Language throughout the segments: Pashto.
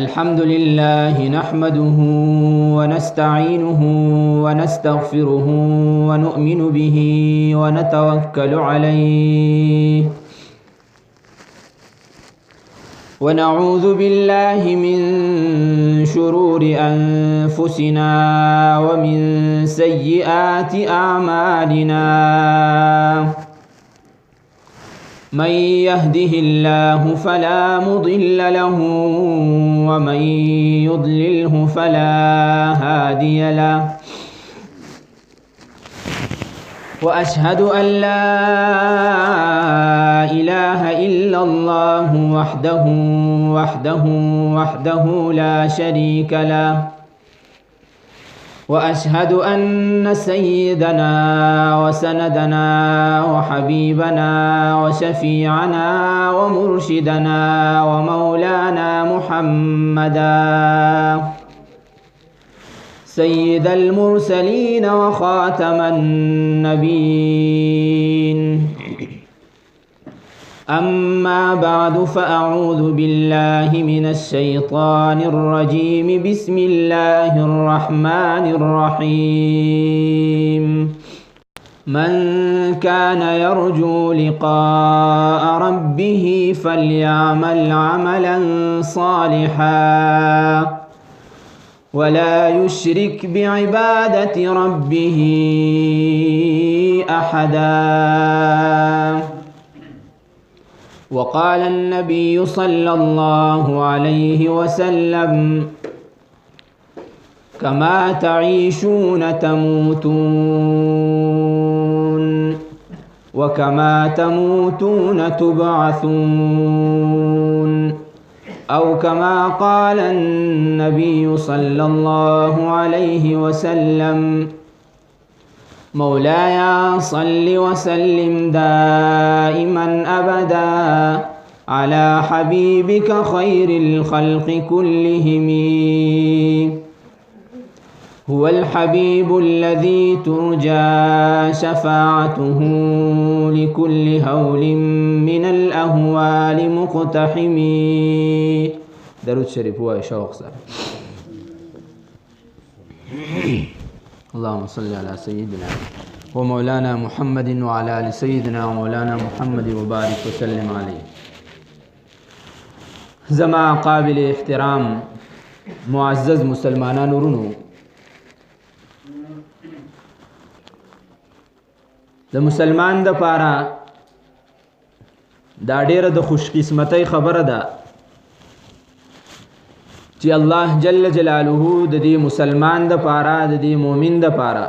الحمد لله نحمده ونستعينه ونستغفره ونؤمن به ونتوكل عليه ونعوذ بالله من شرور أنفسنا ومن سيئات أعمالنا من يهده الله فلا مضل له ومن يضلله فلا هادي له وأشهد أن لا إله إلا الله وحده لا شريك له وأشهد أن سيدنا وسندنا وحبيبنا وشفيعنا ومرشدنا ومولانا محمدا سيد المرسلين وخاتم النبيين أما بعد فأعوذ بالله من الشيطان الرجيم بسم الله الرحمن الرحيم من كان يرجو لقاء ربه فليعمل عملا صالحا ولا يشرك بعبادة ربه أحدا وقال النبي صلى الله عليه وسلم كما تعيشون تموتون وكما تموتون تبعثون أو كما قال النبي صلى الله عليه وسلم مولاي صل وسلم دائما أبدا على حبيبك خير الخلق كلهم هو الحبيب الذي ترجى شفاعته لكل هول من الأهوال مقتحم. درود شريف هو شوق صار. اللهم صل على سيدنا ومولانا محمد وعلى آل سيدنا ومولانا محمد وبارك وسلم عليه. زما قابل احترام معزز مسلمانان ورونو، د مسلمان د پاره دا ډیره د خوش قسمتۍ خبره ده چې الله جل جلاله د دې مسلمان د پاره د دې مؤمن د پاره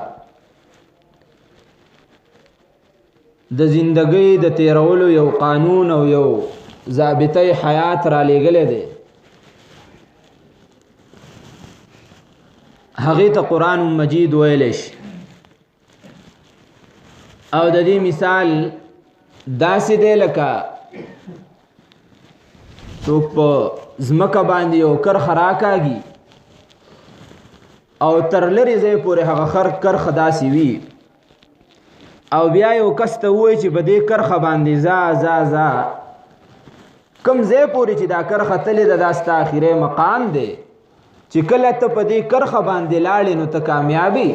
د زندګۍ د تیرولو یو قانون او یو ضابطه حیات را لېږلی دی. هغې ته قرآن مجید ویلی شي او د دې مثال داسې دی لکه څوک په ځمکه باندې یو کرخه راکاږي او تر لرې ځای پورې هغه کرخه داسې وي او بیا یو کس ته ووایي چې په دې کرخه باندې ځه کوم ځای پورې چې دا کرخه تلې ده دا ستا اخري مقام دی چې کله ته په دې کرخه باندې لاړې نو ته کامیابي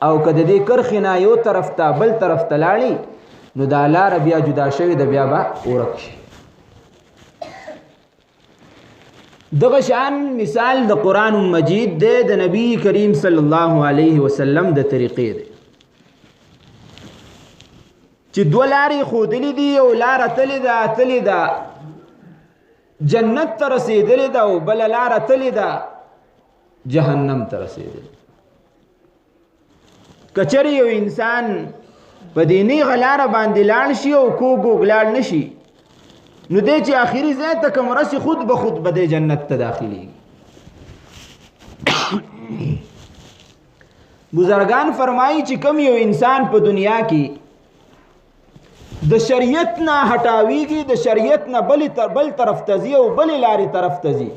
او که د دې کرخې نه یو طرف ته بل طرف ته لاړې نو دا لاره بیا جدا شوې ده، بیا به ورک شي. دغه شان مثال د قرآن مجید دی د نبی کریم صلی الله علیه وسلم د طریقې دی چې دوه لارې ښودلې دي، یو لاره تلې ده جنت ته رسېدلې ده او بله لاره تلې ده جهنم ته رسېدلې. که چېرې یو انسان په دې نیغه لاره باندې لاړ شي او کوږ لاړ نه شي نو دی چې آخري ځای ته که مرسي خود به خود به دی جنت ته داخلېږي. بزرگان فرمایي چې کم یو انسان په دنیا کې د شریعت نه هټاویږي، د شریعت نه بل طرف ته ځي او بلې لارې طرف ته ځي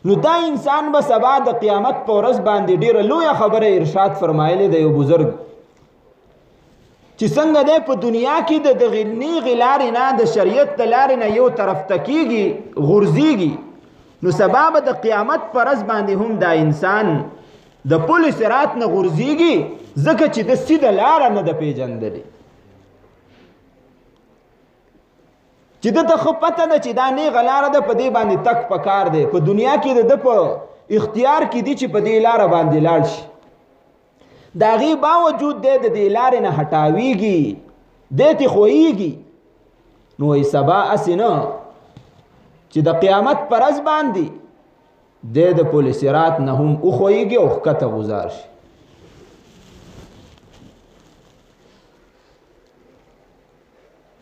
نو دا انسان به سبا د قیامت په ورځ باندې ډیره لویه خبره ارشاد فرمایلی د یو بزرگ چې څنګه دی په دنیا کې د نیغې لارې نه د شریعت د لارې نه یو طرف ته کېږي غورځېږي نو سبا به د قیامت پر ورځ باندې هم دا انسان د پل صراط نه غورځېږي ځکه چې د سیده لاره نه ده پیژندلې چې ده ته ښه پته ده چې دا نیغه لاره ده په دې باندې تک پکار دی په دنیا کې د ده په اختیار کې دي چې په دې لاره باندې لاړ شي د هغې باوجود دی د دې لارې نه هټاویږي دی تې خویږي نو وایي سبا هسې نه چې د قیامت په ورځ باندې دی د پل صراط نه هم وخویږي او ښکته غوځار شي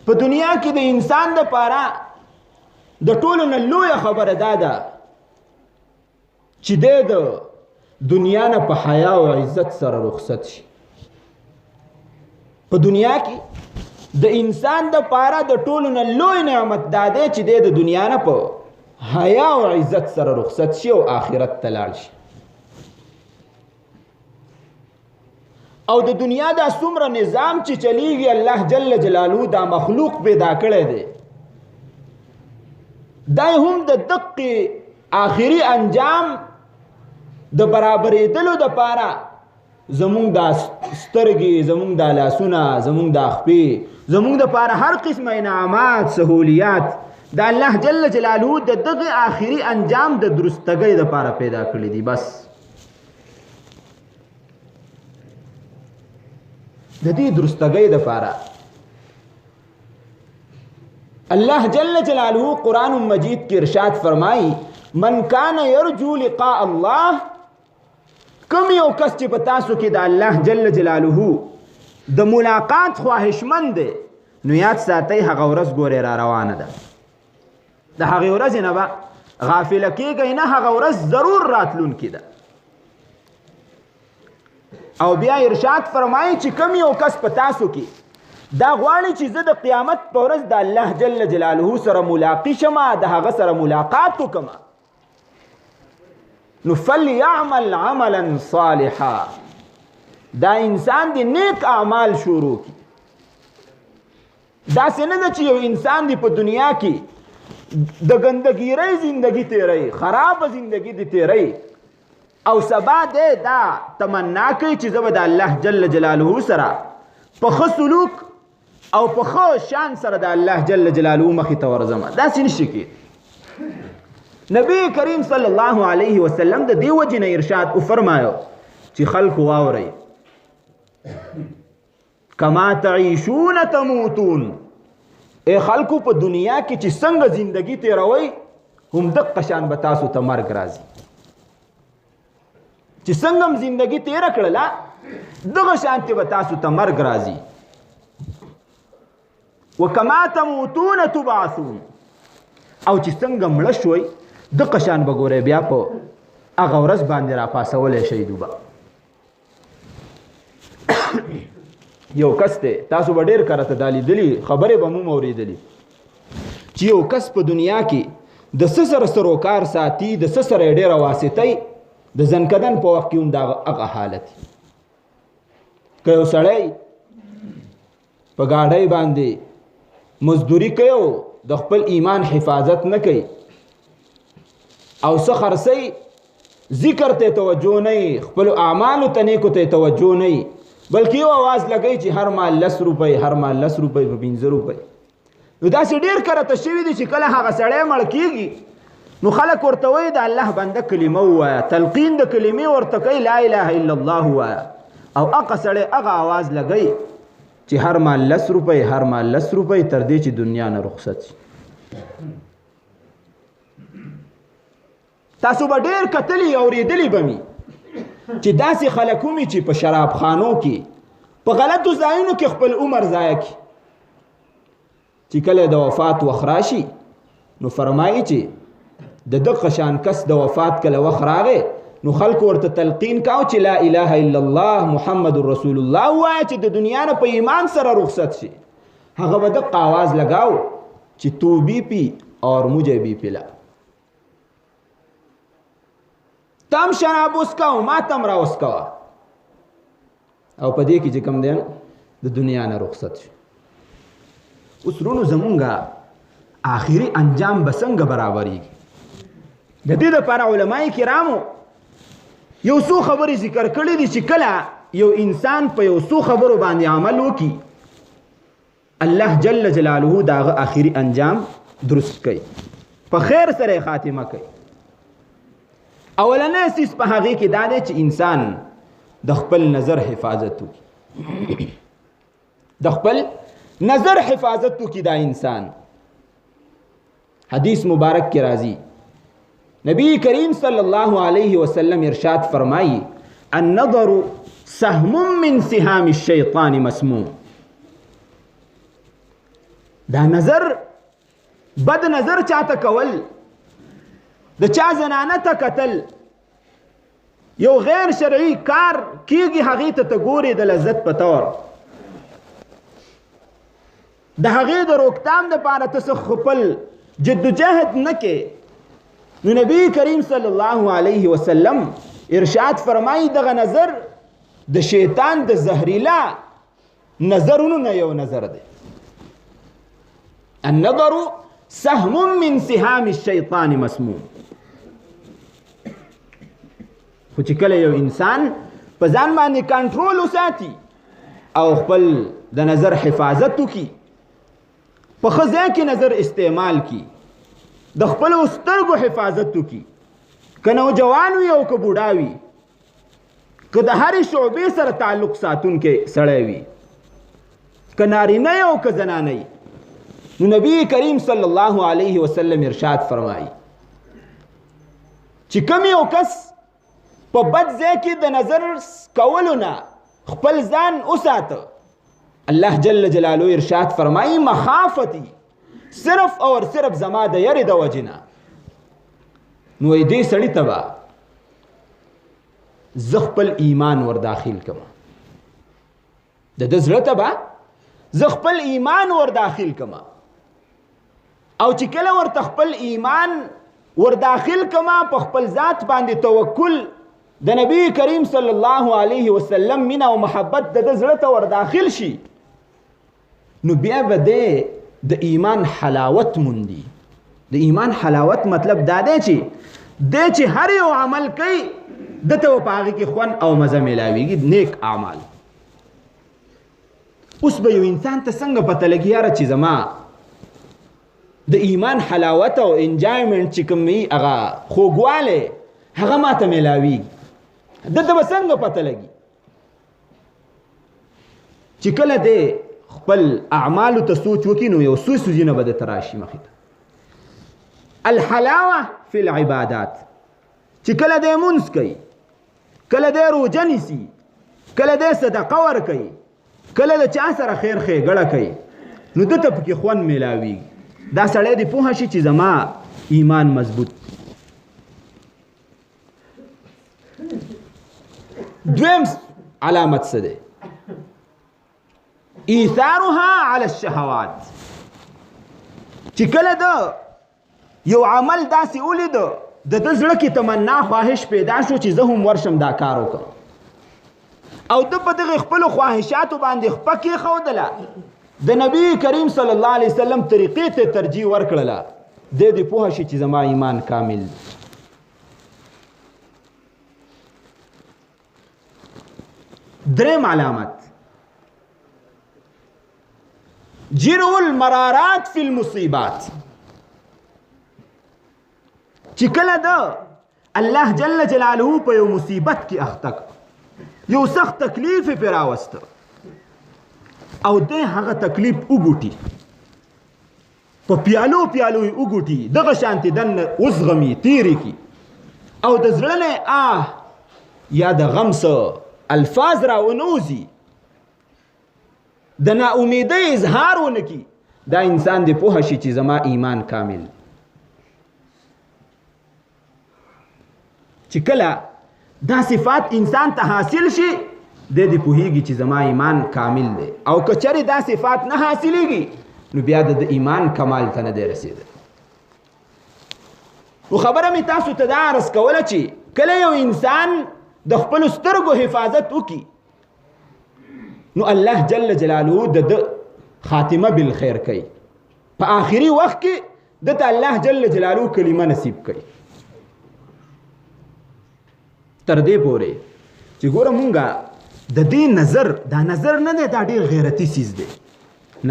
په دنیا کې د انسان دپاره د ټولو نه لویه خبره دا ده چې دی د دنیا نه په حیا او عزت سره رخصت شي په دنیا کې د انسان دپاره د ټولو نه لوی نعمت دا دی چې دی د دنیا نه په حیا او عزت سره رخصت شي او آخرت ته لاړ شي او د دنیا دا څومره نظام چې چلیږي الله جل جلاله دا مخلوق پیدا کړی دی دا هم د دقې آخري انجام د برابرېدلو دپاره زمونږ دا سترګې زمونږ دا لاسونه زمونږ دا خپې زمونږ دپاره هر قسمه انعامات سهولیات دا الله جل جلاله د دغه آخري انجام د درستګۍ دپاره پیدا کړي دي بس د دې درستګۍ دپاره الله جل جلاله قرآن مجید کې ارشاد فرمایي من کان یرجو لقاء الله کم یو کس چې په تاسو کې د الله جل جلاله د ملاقات خواهشمند دی نو یاد ساتئ هغه ورځ ګورې را روانه ده د هغې ورځې نه به غافله کېږئ نه هغه ورځ ضرور راتلونکې ده او بیا ارشاد فرمایي چې کم یو کس په تاسو کې دا غواړي چې زه د قیامت په ورځ د الله جل جلاله سره ملاقي شمه د هغه سره ملاقات وکړمه نو فلیعمل عملا صالحا دا انسان دی نیک اعمال شروع کی داسې نه ده چې یو انسان دی په دنیا کې د ګندګیرۍ زندگی تیری خراب زندگی دی تیری او سبا دی دا تمنا کوي چې زه به د الله جل جلاله سره په ښه سلوک او په ښه شان سره د الله جل جلاله مخې ته ورځم داسې نشي کېدی نبی کریم صلی الله علیه وسلم د دې وجې نه ارشاد وفرمایو چې خلکو واورئ کما تعیشون تموتون ای خلکو په دنیا کې چې څنګه زندگی تیروئ هم دقه شان به تاسو ته مرګ راځي چې څنګه هم زندگی تیره کړله دغه شانتې به تاسو ته مرګ راځي وکما تموتون تبعثون او چې څنګه مړه شوئ دغه شان به ګورئ بیا په هغه ورځ باندې راپاسولی شئ دوبه یو کس دی تاسو به ډېر کرته دا لیدلي خبرې به مو اورېدلي چې یو کس په دنیا کې د څه سره سروکار ساتي د څه سره یې ډېره واسطی د زنکدن په وخت کې هم دا هغه حالت که یو سړی په ګاډۍ باندې مزدوري کوي او د خپل ایمان حفاظت نه کوي او څه خرڅوي ذکر ته توجه نه خپل اعمالو ته نیکو ته توجه نه بلکې یو آواز لګوي چې هر مال 10 روپۍ هر مال 10 روپۍ په 15 روپۍ نو داسې ډېر کرته شوي دي چې کله هغه سړی مړ کېږي نو خلک ورته وایي د الله بنده کلمه ووایه تلقین د کلمې ورته کوي لا اله الا الله ووایه او هغه سړی هغه آواز لګوي چې هر مال 10 روپۍ هر مال 10 روپۍ تر دې چې دنیا نه رخصت شي تاسو به ډېر کتلي اورېدلي به مي چې داسې خلک ومي چې په شراب خانو کې په غلطو ځایونو کې خپل عمر ضایع کړي چې کله د وفات وخت راشي نو فرمایي چې د دغه شان کس د وفات کله وخت راغی نو خلکو ورته تلقین کاو چې لا اله الا الله محمد رسول الله وایي چې د دنیا نه په ایمان سره رخصت شي هغه به دغه آواز لګاو چې تو بی پی اور مجھے بھی پلا تم شراب اسکاو ما تم را اسکاو او په دې کې چې کم دی د دنیا نه رخصت شي اوس رونو زمونږه آخري انجام به څنګه برابرېږي د دې لپاره علماء کرامو یو څو خبرې ذکر کړې دي چې کله یو انسان په یو څو خبرو باندې عمل وکړي الله جل جلاله داغه آخري انجام درست کوي په خیر سره خاتمه کوي اولنې سیس په هغه کې دا دی چې انسان د خپل نظر حفاظت وکړي د خپل نظر حفاظت وکړي دا انسان حدیث مبارک کې راځي نبی کریم صلی الله علیه وسلم ارشاد فرمایي النظر سهم من سهام الشیطان مسموم دا نظر بد نظر چاته کول د چا زنانه ته کتل یو غیر شرعي کار کیږي هغه ته ګوري د لذت په تور د هغه د روکتام د پاره ته خپل جدوجہد نه کې نو نبی کریم صلی الله علیه وسلم ارشاد فرمایي دغه نظر د شیطان د زهريلا نظرونو نه یو نظر دی النظر سهم من سهام الشیطان مسموم خو چې کله یو انسان په ځان باندې کنټرول وساتي او خپل د نظر حفاظت وکړي په خزه کې نظر استعمال کی د خپل سترګو حفاظت وکي کنه جوان وي او که بوډا وي که د هر شعبې سره تعلق ساتون کې سړی وي که نارینه او که زنانه نو نبی کریم صلی الله علیه وسلم ارشاد فرمایي چې کوم یو کس په بد ځای کې د نظر کولو نه خپل ځان وساته الله جل جلاله ارشاد فرمایي مخافتی صرف اور صرف زما د یری د وجنا نو دې سړی ته با خپل ایمان ور داخل کما د زړه ته با خپل ایمان ور داخل کما او چې کله ور خپل ایمان ور داخل کما په خپل ذات باندې توکل د نبی کریم صلی الله علیه وسلم مینا او محبت د زړه ته ور داخل شي نو بیا به د ایمان حلاوت موندي د ایمان حلاوت مطلب دا دی چې هر یو عمل کوي دته په هغه کې خوند او مزه ملاويږي نیک اعمال اوس به یو انسان ته څنګه پته لګي یاره چې زما د ایمان حلاوت او انجایمنت چې کوم وي هغه خوږواله هغه ماته ملاويږي دته به څنګه پته لګي چې کله دې خپل اعمال ته سوچ وکینو یو سوزینه بده تراشی مخه الحلاوه فی العبادات چې کله دې مونږ کوي کله دې روزه نیسي کله دې صدقه ور کوي کله د چا سره خیر ګړه کوي نو دته پکې خوان ملاوي دا سړی دی په هشي چې زما ایمان مضبوط دویم علامت څه ده ایثارها علی الشهوات چې کله دا یو عمل داسې ولید د زړه کې تمنا خواهش پیدا شو چې زه هم ورشم دا کار وکړم او د په دغه خپل خواهشاتو باندې خپکه خودله د نبی کریم صلی الله علیه وسلم طریقې ته ترجیح ورکړله د دې په هشي چې زما ایمان کامل دریم علامت جرو المرارات فی المصیبات چې کله دا الله جل جلاله په یو مصیبت کې اخته یو سخت تکلیف پر راوسته او دې هغه تکلیف وګوټي په پیالو وګوټي دغه شانتي دن وزغمي تیری کی او د زړه نه یا د غم سره الفاظ را ونوزي د نا امیدۍ اظهار ونکي دا انسان دی په هشي چې زما ایمان کامل چې کله دا صفات انسان ته حاصل شي د دې پوهیږي چې زما ایمان کامل دی او کچری دا صفات نه حاصلېږي نو بیا د ایمان کمال ته نه دی رسیدلی نو خبره مې تاسو ته دا عرض کوله چې کله یو انسان د خپل سترګو حفاظت وکي نو الله جل جلاله د خاتمه بالخير کوي په آخري وخت کې د الله جل جلاله کلمه نصیب کوي تر دې پورې چې ګوره مونږه د دې نظر دا نظر نه دی دا ډېر غیرتي سیز دی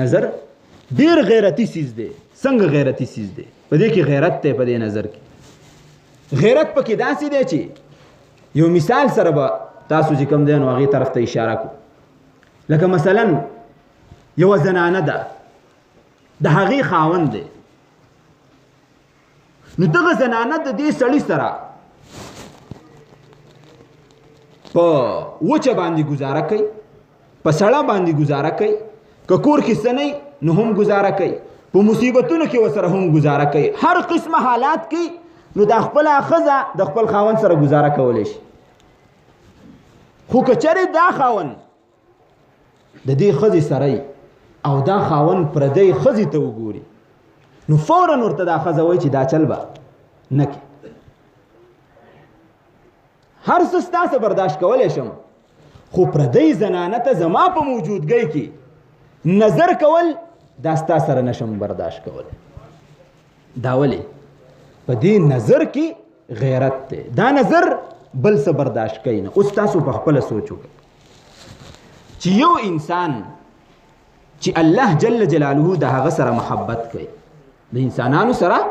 نظر ډېر غیرتي سیز دی څنګه غیرتي سیز دی په دې کې غیرت دی په دې نظر کې غیرت پکې داسې دی چې یو مثال سره به تاسو چې کوم دی نو هغې طرف ته اشاره کو لکه مثلا یوه زنانه ده د هغې خاوند دی نو دغه زنانه د دې سړي سره په وچه باندې گزاره کوي په سړه باندې گزاره کوي که کور کې څه نه نو هم گزاره کوي په مصیبتونو کې ورسره هم گزاره کوي هر قسمه حالات کې نو د خپله ښځه د خپل خاوند سره گزاره کولی شي خو که چېرې دا خاوند د دې ښځې سره او دا خاوند پردی ښځې ته وګوري نو فورا ورته دا ښځه وایي چې دا چل به نه کړي هر څه ستاسو برداشت کولی شم خو پردی زنانه ته زما په موجودګۍ کې نظر کول دا ستا سره نشم برداشت کولی دا ولې په دې نظر کې غیرت دی دا نظر بل څه برداشت کوي نه اوس تاسو په خپله سوچ وکړئ چې یو انسان چې الله جل جلاله د هغه سره محبت کوي د انسانانو سره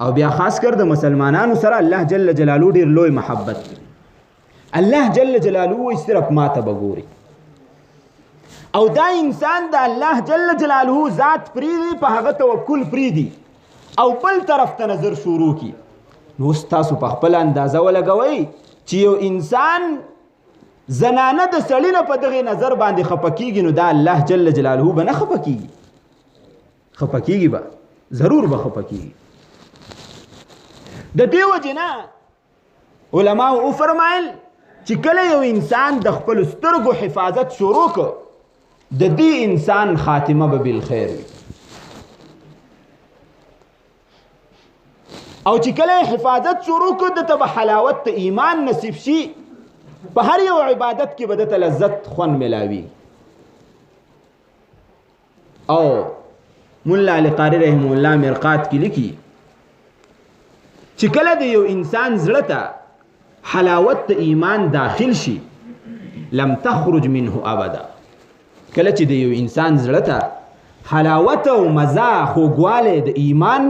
او بیا خاص کر د مسلمانانو سره الله جل جلاله ډېر لوی محبت کوي الله جل جلاله وایي صرف ما ته به ګوري او دا انسان د الله جل جلاله ذات پرېږدي په هغه توکل پرېږدي او بل طرف ته نظر شروع کړي نو اوس تاسو په خپله اندازه ولګوئ چې یو انسان زنانه د سړي نه په دغې نظر باندې خفه کېږي نو دا الله جل جلاله به نه خفه کېږي خفه کېږي به ضرور به خفه کېږي د دې وجې نه علماو وفرمایل چې کله یو انسان د خپلو سترګو حفاظت شروع کړ د دې انسان خاتمه به بالخیر وي او چې کله حفاظت شروع کړ دته به حلاوت د ایمان نصیب شي په هر یو عبادت کې به دته لذت خوند ملاوي او مولا علی قاری رحمه الله مرقات کې لیکي چې کله د یو انسان زړه ته حلاوت د ایمان داخل شي لم تخرج منه ابدا کله چې د یو انسان زړه ته حلاوت او مزه خوږوالی د ایمان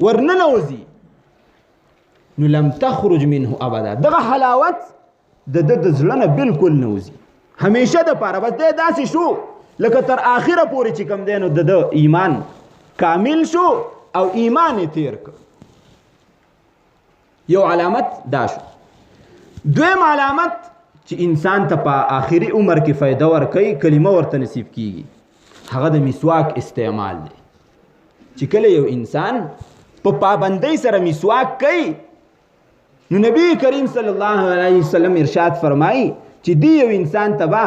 ورننوځي نو لم تخرج منه ابدا دغه حلاوت د زړه نه بالکل نه وځي همیشه دپاره بس دی داسې شو لکه تر آخره پورې چې کوم دی نو د ایمان کامل شو او ایمان یې تیر کړ یو علامت دا شو دویم علامت چې انسان ته په آخري عمر کې فایده ورکوي کلمه ورته نصیب کیږي هغه د مسواک استعمال دی چې کله یو انسان په پابندۍ سره مسواک کوي نو نبی کریم صلی الله علیه وسلم ارشاد فرمایي چې دی یو انسان ته به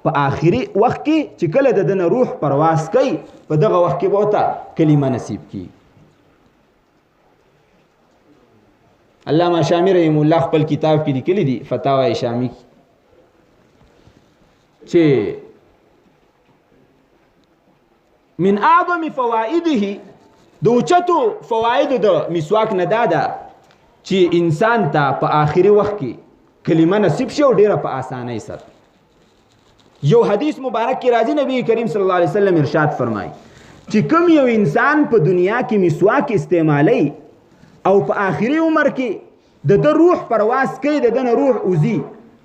په آخري وخت کې چې کله د دنه روح پرواز کوي په دغه وخت کې به ورته کلمه نصیب کیږي علامه شامی رحمه الله خپل کتاب کې لیکلي دي فتاوی شامی چې من اعظم فوائده د اوچتو فوائدو د مسواک نه دا ده چې انسان ته په آخري وخت کې کلمه نصیب شي او ډیره په آسانۍ سره یو حدیث مبارک کې راځي نبی کریم صلی الله علیه وسلم ارشاد فرمایي چې کوم یو انسان په دنیا کې مسواک استعمالي او په آخري عمر کې د روح پرواز کوي د دنه روح وزي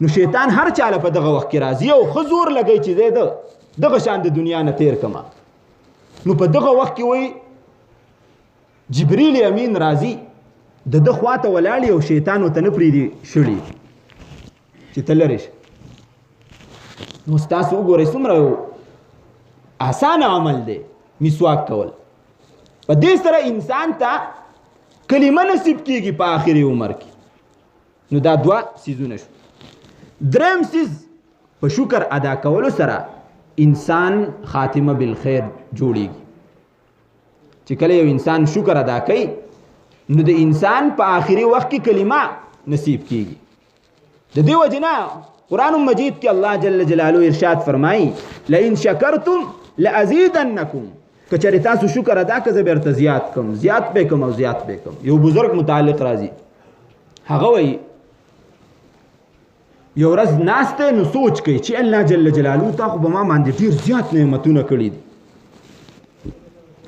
نو شیطان هر چاله په دغه وخت کې راځي او خزور لګي چې دغه شان د دنیا نه تیر کما نو په دغه وخت کې وای جبرئیل امین راځي د خواته ولاړی او شیطان وته نه پریدي شړي چې تلریش نو تاسو وګورئ څومره آسان عمل دی مسواک کول په دې سره انسان ته کلمه نصیب کیږي په آخري عمر کې نو دا دوه سیزونه شو دریم سیز په شکر ادا کولو سره انسان خاتمه بالخیر جوړیږي چې کله یو انسان شکر ادا کوي نو د انسان په آخري وخت کې کلمه نصیب کیږي د دې وجه نه قرآن مجید کې الله جل جلاله ارشاد فرمایي لئن شکرتم لازیدنکم کچری تاسو شکر ادا کړئ زه بیرته زیات کوم زیات به کوم او زیات به کوم یو بزرگ متعلق راځي هغه وایي یو ورځ ناسته نو سوچ کوي چې الله جل جلاله تا خو به ما باندې ډیر زیات نعمتونه کړي دي،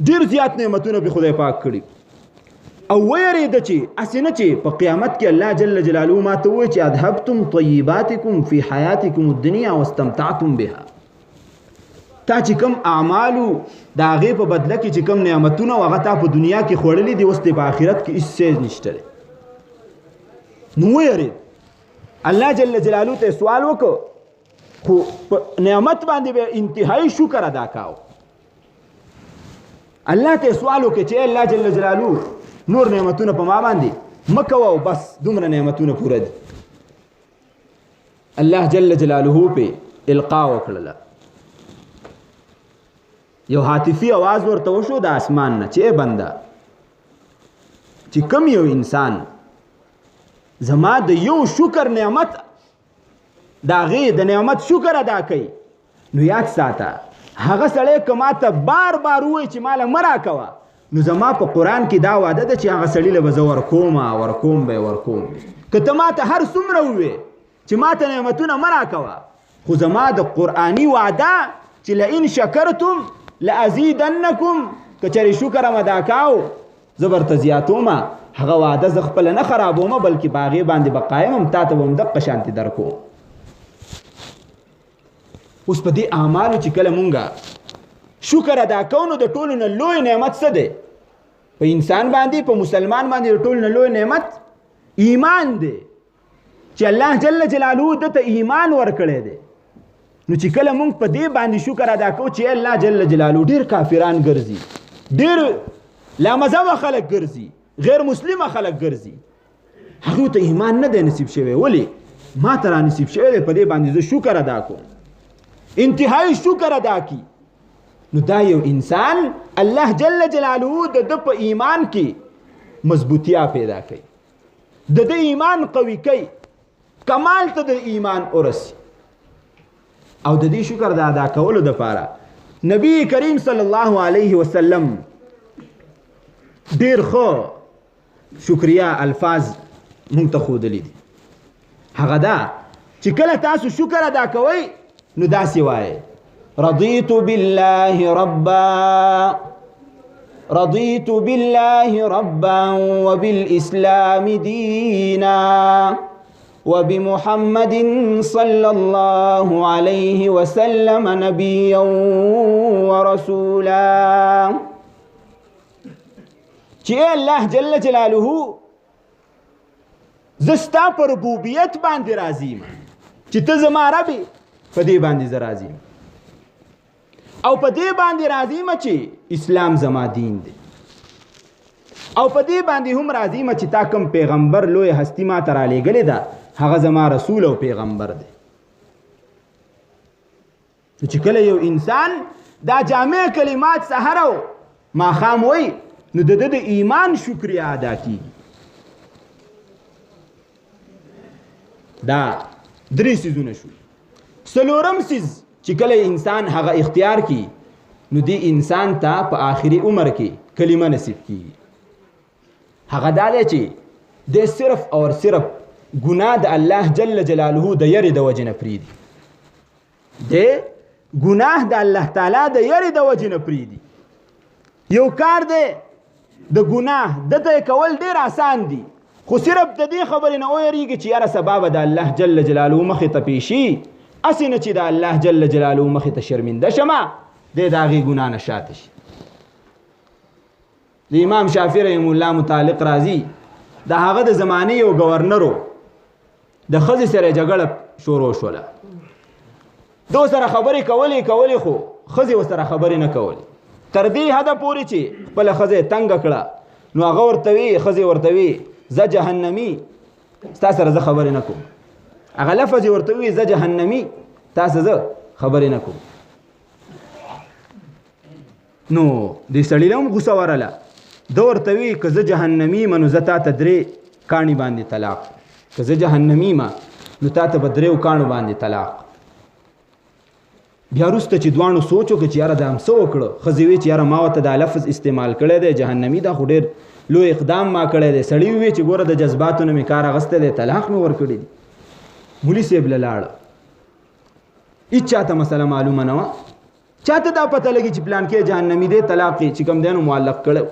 ډیر زیات نعمتونه به خدای پاک کړي، او ویریده چې اسنه چې په قیامت کې الله جل جلاله ما ته وایي چې اذهبتم طیباتکم فی حیاتکم الدنیا واستمتعتم بها. تا چې کوم اعمالو د هغې په بدله کې چې کوم نعمتونه هغه تا په دنیا کې خوړلي دي، اوس دې په آخرت کې هېڅ څیز نشته دی. نو ویرید الله جل جلاله ته سوال وکړو، خو په نعمت باندې به انتهایی شکر ادا کاو. الله ته سوال وکړو چې الله جل جلاله نور نعمتونه په ما باندې مه کوه او بس دومره نعمتونه پوره دي. الله جل جلاله په القا وکړله، یو هاتفي आवाज ورته وشو د اسمان نه چې بنده چې کم یو انسان زما د یو شکر نعمت د هغې د نعمت شکر ادا کوي، نو یاد ساته هغه سړی که ما ته بار بار ووایي چې ماله مه راکوه، نو زما په قرآن کې دا وعده ده چې هغه سړي له به زه ورکوم ورکوم. که ته ما ته هر څومره ووایې چې ما ته نعمتونه مه راکوه، خو زما د قرآني وعده چې لئن شکرتم لازیدنکم، که چېرې شکر م ادا کاو زه برته زیاتومه، هغه وعده زه خپله نه خرابومه بلکې په هغې باندې به قایم م، تا ته به م دقه شانتې در کوم. اوس په دې اعمالو چې کله مونږه شکر ادا کوو نو د ټولو نه لوی نعمت څه دی په انسان باندې، په مسلمان باندې د ټولو نه لوی نعمت ایمان دی چې الله جل جلاله دته ایمان ورکړی دی. نو چې کله مونږ په دې باندې شکر ادا کوو چې الله جل جلاله ډېر کافران ګرځي، ډېر لامذهبه خلک ګرځي، غیر مسلمه خلک ګرځي، هغوی ته ایمان نه دی نصیب شوی، ولې ما ته را نصیب شوی دی، په دې باندې زه شکر ادا کوم، انتهایی شکر ادا کی. نو دا یو انسان الله جل جلاله د ده په ایمان کې مضبوطیا پیدا کوي، د ده ایمان قوي کوي، کمال ته د ایمان ورسي. او د دې شکر د ادا کولو دپاره نبی کریم صلی الله علیه وسلم ډېر ښه شکریه الفاظ مونږ ته ښودلي دي. هغه دا چې کله تاسو شکر ادا کوئ نو داسې وایئ رضیت بالله ربا وبالاسلام دینا وبمحمد صلى الله عليه وسلم نبيا ورسولا. چې الله جل جلاله زستا پر ربوبیت باندې راضی یم چې ته زما رب په دې باندې زه راضی یم، او په دې باندې راضی یم چې اسلام زما دین دی، او په دې باندې هم راضی یم چې تا کوم پیغمبر لوی هستی ما ته رالیږلې ده هغه زما رسول او پیغمبر دی. چې کله یو انسان دا جامع کلمات سحر او ماښام وایي نو د د ایمان شکریه ادا کیږي. دا درې څیزونه شو. څلورم څیز چې کله انسان هغه اختیار کی نو دی انسان ته په آخري عمر کې کلمه نصیب کیږي. هغه دا دی چې د صرف او صرف ګناه د الله جل جلاله د یری د وجې نه پرېږدي، د ګناه د الله تعالی د یری د وجې نه پرېږدي. یو کار دی د ګناه دته کول ډېر آسان دي، خو صرف د دې خبرې نه ویریږي چې یاره سبا به د الله جل جلاله مخې ته پیشي، هسې نه چې د الله جل جلاله مخې ته شرمنده شمه دی د هغې ګناه نه شاته شي. د امام شافعي رحم الله متعلق راځي د هغه د زمانې یو ګورنرو د ښځې سره جګړه شروع شوله، دو سره خبرې کولې خو ښځې ورسره خبرې نه کولې، تر دې حده پورې چې خپله ښځه یې تنګه کړه. نو هغه ورته وي ښځې ورته وي زه جهنمي ستا سره زه خبرې نه کوم، هغه لفظ یې ورته وي زه جهنمي تا سره زه خبرې نه کوم. نو دې سړي له هم غوسه ورله، ده ورته وي که زه جهنمي یم نو زه تا ته 3 کاڼي باندې طلاق، که زه جهنمي یم نو تا ته به 3 کاڼو باندې طلاق. بیا وروسته چې دواړو سوچ وکړه چې یاره دا هم څه وکړه، ښځې وی چې یاره ما ورته دا لفظ استعمال کړی دی جهنمي دا خو ډېر لوی اقدام ما کړی دی. سړي ووی چې ګوره د جذباتو نه مې کار اخیستی دی، طلاق مې ورکړی دی. مولي صاحب لاړ هیڅ چاته مسله معلومه نه وه چاته دا پته لګي چې پلان کې جهنمی دی طلاق چې کوم دی نو معلق کړو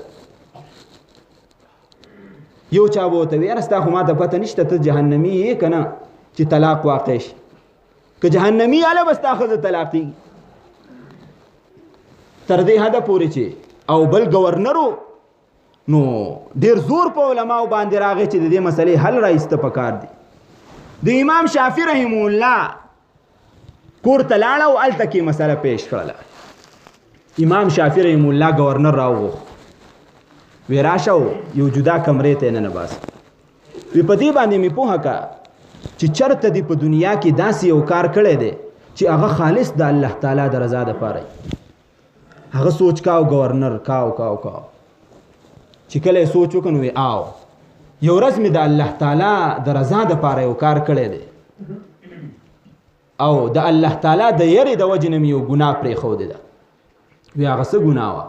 یو چا به ورته وي یاره ستا خو ما ته پته نشته ته جهنمي یې که نه چې طلاق واقع شي که جهنمي هله به ستا ښځه طلاقېږي تر دې حده پورې چې او بل گورنرو نو ډېر زور په علماو باندې راغی چې د دې مسلې حل رایسته پکار دی د امام شافعي رحم الله کور ته لاړه او هلته کې مسله پیش کړله امام شافعي رحم الله گورنر راوغوښت وی راشه یو جدا کمرې ته نه باسه وی په دې باندې مې پوهه کا چې چرته دی په دنیا کې داسې یو کار کړی دی چې هغه خالص د الله تعالی د رضا دپاره هغه سوچ کاو گورنر کاو چې کله سوچ وکړ نو آو یو ورځ مې د الله تعالی د رضا دپاره یو کار کړی دی او د الله تعالی د یری د وجې نه مې یو ګناه پرېښودې ده وی هغه څه ګناه وه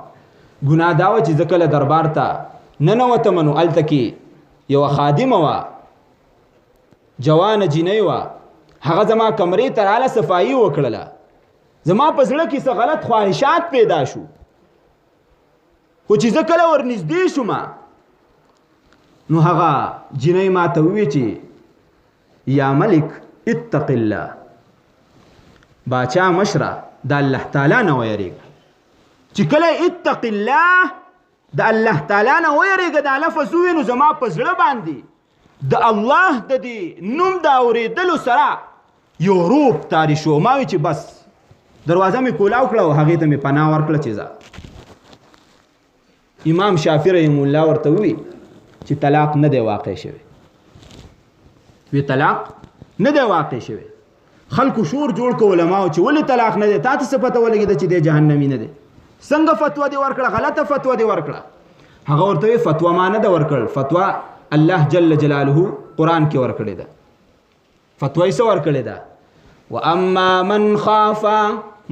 ګناه دا وه چې زه کله دربار ته ننوتم نو هلته کې یوه خادمه وه جوانه جینۍ وه هغه زما کمرې ته راله صفایي وکړله زما په زړه کې څه غلط خواهشات پیدا شو خو چې زه کله ورنږدې شوم نو هغه جینۍ ما ته ووی چې یا ملک اتق الله باچا مشره د الله تعالی نه ویریږه چې کله اتق الله د الله تعالی نه ویریږه دا لفظ ووی نو زما په زړه باندې د الله د دې نوم د اورېدلو سره یو روح تاری شو ما وی چې بس دروازه مې کولاو کړه او هغې ته مې پناه ورکړه چې ځه امام شافعي رحم الله ورته ووی چې طلاق نه دی واقع شوی وی طلاق نه دی واقع شوی خلکو شور جوړ کو علماو چې ولې طلاق نه دی تا ته څه پته ولګېده چې دی جهنمي نه دی څنګه فتوا دی ورکړه غلطه فتوا دی ورکړه هغه ورته وی فتوا ما نه ده ورکړ فتوا الله جل جلاله قرآن کې ورکړې ده فتوا یې څه ورکړې ده واما من خاف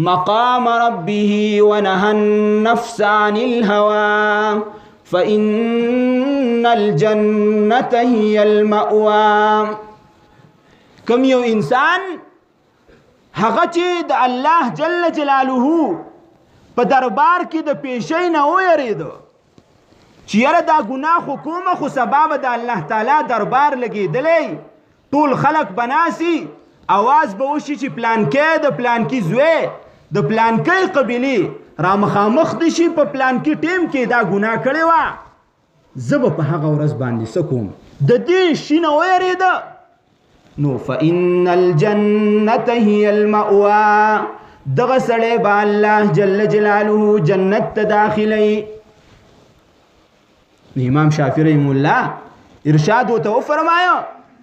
مقام ربه ونهى النفس عن الهوى فإن الجنة هي المأوى کم یو انسان هغه چې د الله جل جلاله په دربار کې د پیشۍ نه ویریدو چې یاره دا ګناه خو کومه خو سبب د الله تعالی دربار لګېدلی ټول خلق بناسي اواز به وشي چې پلانکی د پلانکی زوی د پلانکی قبیلې را مخامخ دي شي په پلانکی ټیم کې دا ګناه کړې وه زه به په هغه ورځ باندې څه کوم د دې شي نه ویرېده نو فإن الجنة هي المأوى دغه سړی به الله جل جلاله جنت ته داخلی امام شافعي رحم الله ارشاد ورته وفرمایه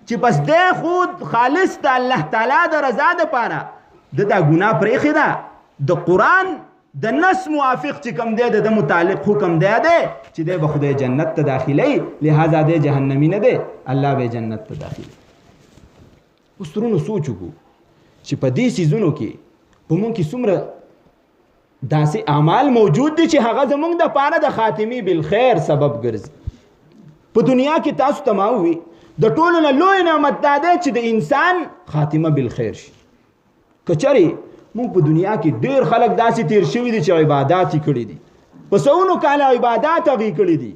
چې بس دی خود خالص د الله تعالی د رضا دپاره د دا ګناه پرېښې ده د قرآن د نس موافق چې کوم دی د متعلق حکم دی چې دی به خدای جنت ته داخلی لہذا دی جهنمی نه دی الله به جنت ته داخلی اوس ترونو سوچ وکړو چې په دې څیزونو کې په مونږ کې څومره داسې اعمال موجود دي چې هغه زمونږ دپاره د خاتمې بالخیر سبب ګرځي په دنیا کې تاسو ته ما ووي د ټولو نه لوی نعمت دا دی چې د انسان خاتمه بالخیر شي که چېرې مونږ په دنیا کې ډېر خلک داسې تیر شوي دي چې عبادات یې کړي دي په سونو کاله عبادات هغې کړي دي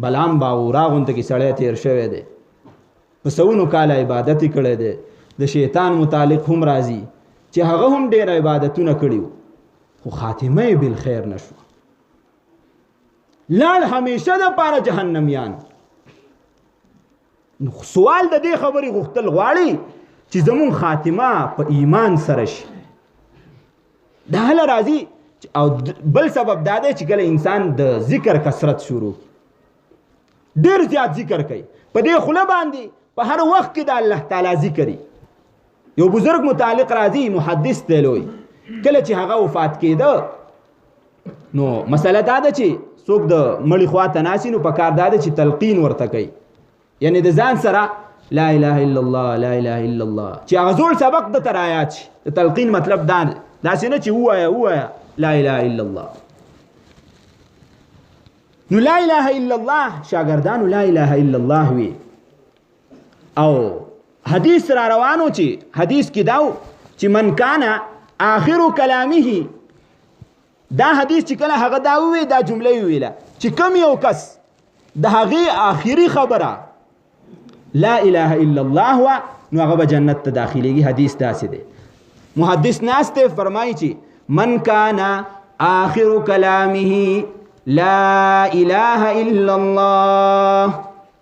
بلام باورا غونته کې سړی تیر شوی دی په سونو کاله عبادت یې کړی دی د شیطان متعلق هم راځي چې هغه هم ډېر عبادتونه کړي وو خو خاتمه یې بالخیر نه شوه لاړ همیشه دپاره جهنمیان سوال د دې خبرې غوښتل غواړي چې زمون خاتمه په ایمان سره شي دا هله راځي او بل سبب دا دی چې کله انسان د ذکر کثرت شروع ډېر زیات ذکر کوي په دې خوله باندې په هر وخت کې د الله تعالی ذکري یو بزرگ متعلق راځي محدث دی لوی کله چې هغه وفات کېده نو مسله دا ده چې څوک د مړي خوا ته ناسي نو په کار دا ده چې تلقین ورته کوي یعنی د ځان سره لا اله الا الله لا اله الا الله چې هغه زوړ سبق د ترایات شي د تلقین مطلب دا داسې نه چې ووایه لا اله الا الله نو لا اله الا الله شاګردانو لا اله الا الله وي او حدیث را روانو چې حدیث کې داو چې من کان آخر کلامه، دا حدیث چې کله هغه دا وی دا جمله ویله چې کم یو کس د هغه آخري خبره لا اله الا الله وا نو هغه جنت ته داخليږي. حدیث داسې دی. محدث ناسته فرمایي چې من کان آخر کلامه لا اله الا الله،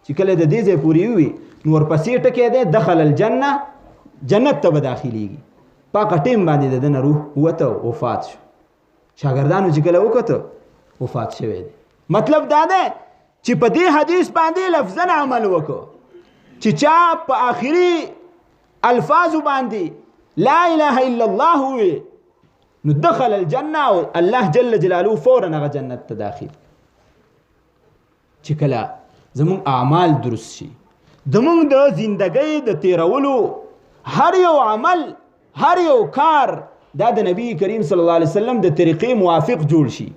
چې کله د دې ځای پوری وي نو ورپسې ټکی دی دخل الجنه، جنت ته به داخليږي. پاکه ټیم باندې د روح وته وفات شو. شاګردانو چې کله وکړه وفات شوی دی. مطلب دا دی چې په دې حدیث باندې لفظاً عمل وکړو چې چا په آخري الفاظو باندې لا اله الا الله وي نو دخل الجنه او الله جل جلاله فورا هغه جنت ته داخل. چې کله زمون اعمال درست شي، زمون د زندګۍ د تیرولو هر یو عمل هر یو کار دا د نبی کریم صلی الله علیه وسلم د طریقې موافق جوړ شي،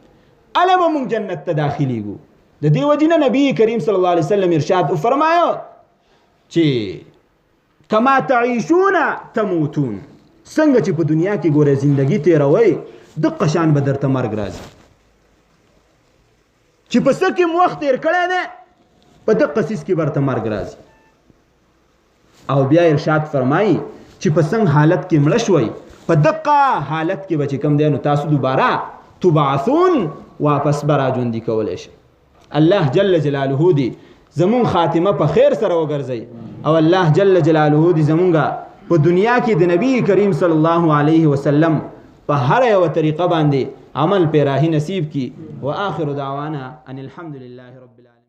اله به مونږ جنت ته داخليږو. د دې وجنه نبی کریم صلی الله علیه وسلم ارشاد فرمایو چې کما تعيشون تموتون، څنګه چې په دنیا کې ګوره زندگی تیروي د قشان به درته مرګ راځي. چې په څه کې وخت تیر کړی دی په دقه سیس کې برته مرګ راځي. او بیا ارشاد فرمایي چې په څنګه حالت کې مړه شوي په دقه حالت کې به چې کوم دی نو تاسو دوباره تبعثون واپس به راژوندي کولی شئ. الله جل جلاله دی زمون خاتمه په خیر سره وګرځي او الله جل جلاله دی زمونږه په دنیا کې د نبی کریم صلی الله علیه وسلم په هر یو طریقه باندې عمل پیراهی نصیب کی. واخر دعوانا ان الحمد لله رب العالمین.